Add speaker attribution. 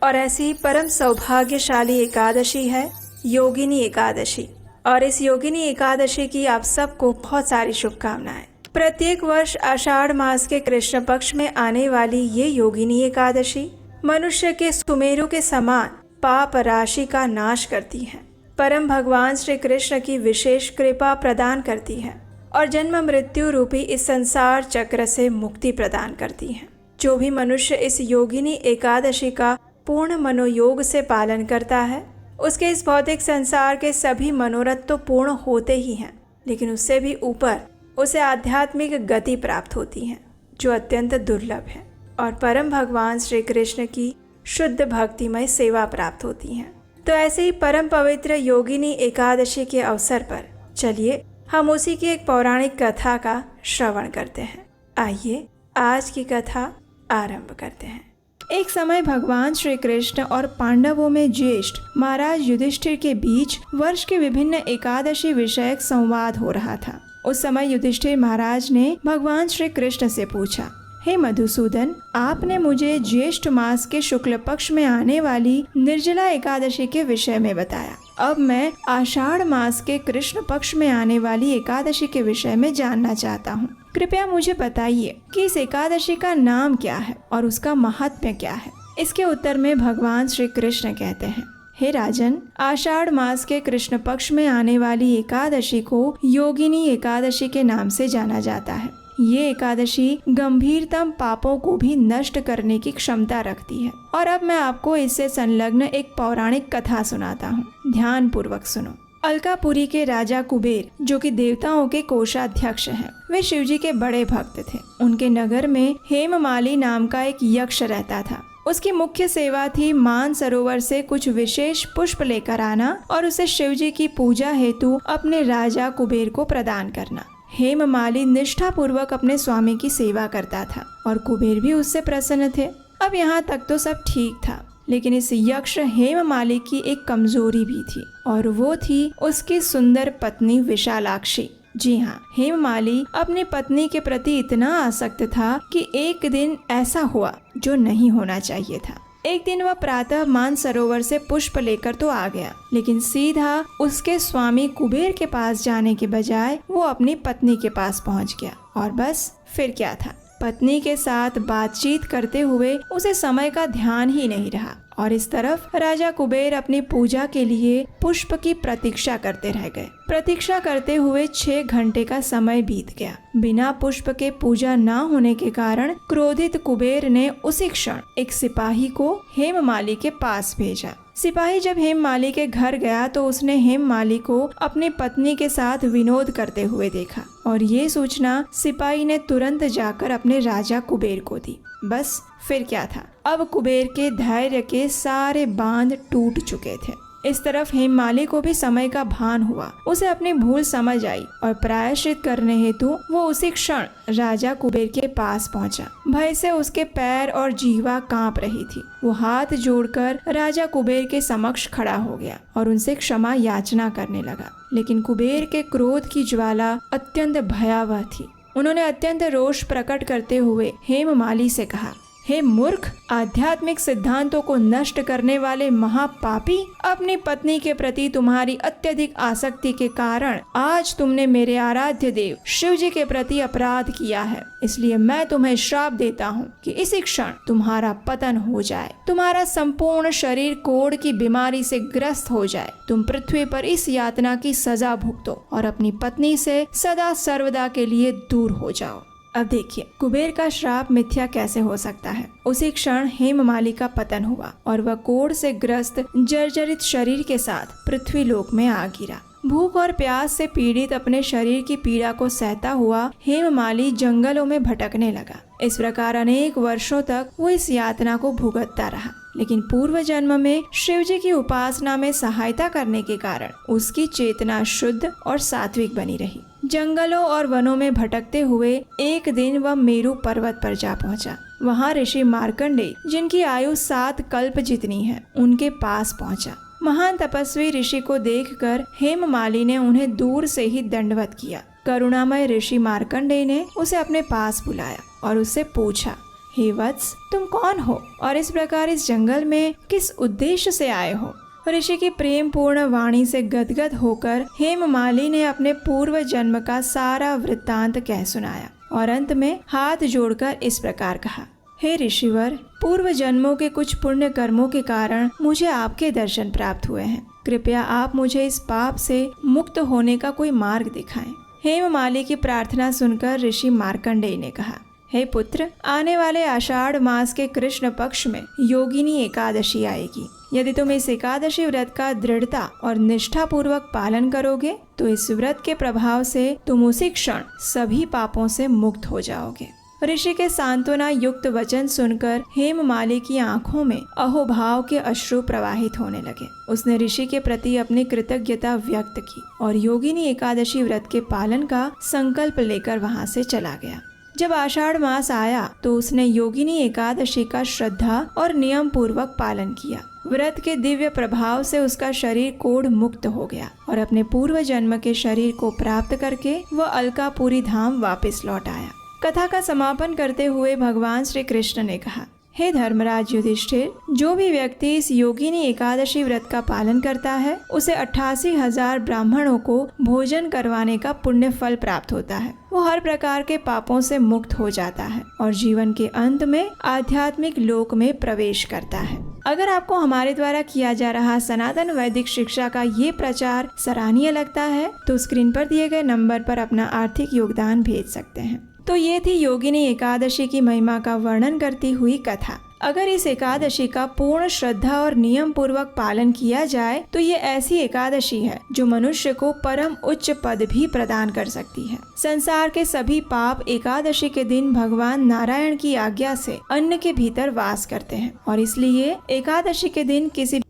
Speaker 1: और ऐसी ही परम सौभाग्यशाली एकादशी है योगिनी एकादशी। और इस योगिनी एकादशी की आप सबको बहुत सारी शुभकामनाएं। प्रत्येक वर्ष आषाढ़ मास के कृष्ण पक्ष में आने वाली ये योगिनी एकादशी मनुष्य के सुमेरु के समान पाप राशि का नाश करती है, परम भगवान श्री कृष्ण की विशेष कृपा प्रदान करती है और जन्म मृत्यु रूपी इस संसार चक्र से मुक्ति प्रदान करती है। जो भी मनुष्य इस योगिनी एकादशी का पूर्ण मनोयोग से पालन करता है, उसके इस भौतिक संसार के सभी मनोरथ तो पूर्ण होते ही हैं, लेकिन उससे भी ऊपर उसे आध्यात्मिक गति प्राप्त होती है जो अत्यंत दुर्लभ है, और परम भगवान श्री कृष्ण की शुद्ध भक्तिमय सेवा प्राप्त होती है। तो ऐसे ही परम पवित्र योगिनी एकादशी के अवसर पर चलिए हम उसी की एक पौराणिक कथा का श्रवण करते हैं। आइए आज की कथा आरंभ करते हैं। एक समय भगवान श्री कृष्ण और पांडवों में ज्येष्ठ महाराज युधिष्ठिर के बीच वर्ष के विभिन्न एकादशी विषयक संवाद हो रहा था। उस समय युधिष्ठिर महाराज ने भगवान श्री कृष्ण से पूछा, हे मधुसूदन, आपने मुझे ज्येष्ठ मास के शुक्ल पक्ष में आने वाली निर्जला एकादशी के विषय में बताया। अब मैं आषाढ़ मास के कृष्ण पक्ष में आने वाली एकादशी के विषय में जानना चाहता हूँ। कृपया मुझे बताइए कि इस एकादशी का नाम क्या है और उसका महात्म्य क्या है। इसके उत्तर में भगवान श्री कृष्ण कहते हैं, हे राजन, आषाढ़ मास के कृष्ण पक्ष में आने वाली एकादशी को योगिनी एकादशी के नाम से जाना जाता है। ये एकादशी गंभीरतम पापों को भी नष्ट करने की क्षमता रखती है। और अब मैं आपको इससे संलग्न एक पौराणिक कथा सुनाता हूँ, ध्यान पूर्वक सुनो। अलकापुरी के राजा कुबेर, जो कि देवताओं के कोषाध्यक्ष हैं, वे शिवजी के बड़े भक्त थे। उनके नगर में हेममाली नाम का एक यक्ष रहता था। उसकी मुख्य सेवा थी मान सरोवर से कुछ विशेष पुष्प लेकर आना और उसे शिवजी की पूजा हेतु अपने राजा कुबेर को प्रदान करना। हेममाली निष्ठा पूर्वक अपने स्वामी की सेवा करता था और कुबेर भी उससे प्रसन्न थे। अब यहाँ तक तो सब ठीक था, लेकिन इस यक्ष हेममाली की एक कमजोरी भी थी और वो थी उसकी सुंदर पत्नी विशालाक्षी। जी हाँ, हेममाली अपनी पत्नी के प्रति इतना आसक्त था कि एक दिन ऐसा हुआ जो नहीं होना चाहिए था। एक दिन वह प्रातः मान सरोवर से पुष्प लेकर तो आ गया, लेकिन सीधा उसके स्वामी कुबेर के पास जाने के बजाय वो अपनी पत्नी के पास पहुंच गया। और बस फिर क्या था, पत्नी के साथ बातचीत करते हुए उसे समय का ध्यान ही नहीं रहा और इस तरफ राजा कुबेर अपनी पूजा के लिए पुष्प की प्रतीक्षा करते रह गए। प्रतीक्षा करते हुए 6 घंटे का समय बीत गया। बिना पुष्प के पूजा न होने के कारण क्रोधित कुबेर ने उसी क्षण एक सिपाही को हेममाली के पास भेजा। सिपाही जब हेममाली के घर गया तो उसने हेममाली को अपनी पत्नी के साथ विनोद करते हुए देखा और ये सूचना सिपाही ने तुरंत जाकर अपने राजा कुबेर को दी। बस फिर क्या था, अब कुबेर के धैर्य के सारे बांध टूट चुके थे। इस तरफ हेममाली को भी समय का भान हुआ। उसे अपनी भूल समझ आई और प्रायश्चित करने हेतु वो उसी क्षण राजा कुबेर के पास पहुंचा। भय से उसके पैर और जीवा कांप रही थी। वो हाथ जोड़कर राजा कुबेर के समक्ष खड़ा हो गया और उनसे क्षमा याचना करने लगा। लेकिन कुबेर के क्रोध की ज्वाला अत्यंत भयावह थी। उन्होंने अत्यंत रोष प्रकट करते हुए हेममाली से कहा, हे मूर्ख, आध्यात्मिक सिद्धांतों को नष्ट करने वाले महापापी, अपनी पत्नी के प्रति तुम्हारी अत्यधिक आसक्ति के कारण आज तुमने मेरे आराध्य देव शिव जी के प्रति अपराध किया है। इसलिए मैं तुम्हें श्राप देता हूँ कि इसी क्षण तुम्हारा पतन हो जाए, तुम्हारा संपूर्ण शरीर कोढ़ की बीमारी से ग्रस्त हो जाए, तुम पृथ्वी पर इस यातना की सजा भुगतो और अपनी पत्नी से सदा सर्वदा के लिए दूर हो जाओ। अब देखिए, कुबेर का श्राप मिथ्या कैसे हो सकता है। उसी क्षण हेममाली का पतन हुआ और वह कोढ़ से ग्रस्त जर्जरित शरीर के साथ पृथ्वी लोक में आ गिरा। भूख और प्यास से पीड़ित अपने शरीर की पीड़ा को सहता हुआ हेममाली जंगलों में भटकने लगा। इस प्रकार अनेक वर्षों तक वो इस यातना को भुगतता रहा। लेकिन पूर्व जन्म में शिव जी की उपासना में सहायता करने के कारण उसकी चेतना शुद्ध और सात्विक बनी रही। जंगलों और वनों में भटकते हुए एक दिन वह मेरु पर्वत पर जा पहुंचा। वहां ऋषि मार्कंडेय, जिनकी आयु 7 कल्प जितनी है, उनके पास पहुंचा। महान तपस्वी ऋषि को देखकर हेममाली ने उन्हें दूर से ही दंडवत किया। करुणामय ऋषि मार्कंडेय ने उसे अपने पास बुलाया और उससे पूछा, हे वत्स, तुम कौन हो और इस प्रकार इस जंगल में किस उद्देश्य से आए हो? ऋषि की प्रेम पूर्ण वाणी से गदगद होकर हेममाली ने अपने पूर्व जन्म का सारा वृत्तांत कह सुनाया और अंत में हाथ जोड़कर इस प्रकार कहा, हे ऋषिवर, पूर्व जन्मों के कुछ पुण्य कर्मों के कारण मुझे आपके दर्शन प्राप्त हुए हैं। कृपया आप मुझे इस पाप से मुक्त होने का कोई मार्ग दिखाएं। हेममाली की प्रार्थना सुनकर ऋषि मार्कंडेय ने कहा, हे पुत्र, आने वाले आषाढ़ मास के कृष्ण पक्ष में योगिनी एकादशी आएगी। यदि तुम इस एकादशी व्रत का दृढ़ता और निष्ठा पूर्वक पालन करोगे तो इस व्रत के प्रभाव से तुम उसी क्षण सभी पापों से मुक्त हो जाओगे। ऋषि के सांत्वना युक्त वचन सुनकर हेममाली की आंखों में अहोभाव के अश्रु प्रवाहित होने लगे। उसने ऋषि के प्रति अपनी कृतज्ञता व्यक्त की और योगिनी एकादशी व्रत के पालन का संकल्प लेकर वहां से चला गया। जब आषाढ़ मास आया तो उसने योगिनी एकादशी का श्रद्धा और नियम पूर्वक पालन किया। व्रत के दिव्य प्रभाव से उसका शरीर कोढ़ मुक्त हो गया और अपने पूर्व जन्म के शरीर को प्राप्त करके वह अलकापुरी धाम वापस लौट आया। कथा का समापन करते हुए भगवान श्री कृष्ण ने कहा, हे धर्मराज युधिष्ठिर, जो भी व्यक्ति इस योगिनी एकादशी व्रत का पालन करता है उसे 88,000 ब्राह्मणों को भोजन करवाने का पुण्य फल प्राप्त होता है। वो हर प्रकार के पापों से मुक्त हो जाता है और जीवन के अंत में आध्यात्मिक लोक में प्रवेश करता है। अगर आपको हमारे द्वारा किया जा रहा सनातन वैदिक शिक्षा का ये प्रचार सराहनीय लगता है तो स्क्रीन पर दिए गए नंबर पर अपना आर्थिक योगदान भेज सकते हैं। तो ये थी योगिनी एकादशी की महिमा का वर्णन करती हुई कथा। अगर इस एकादशी का पूर्ण श्रद्धा और नियम पूर्वक पालन किया जाए तो ये ऐसी एकादशी है जो मनुष्य को परम उच्च पद भी प्रदान कर सकती है। संसार के सभी पाप एकादशी के दिन भगवान नारायण की आज्ञा से अन्न के भीतर वास करते हैं और इसलिए एकादशी के दिन किसी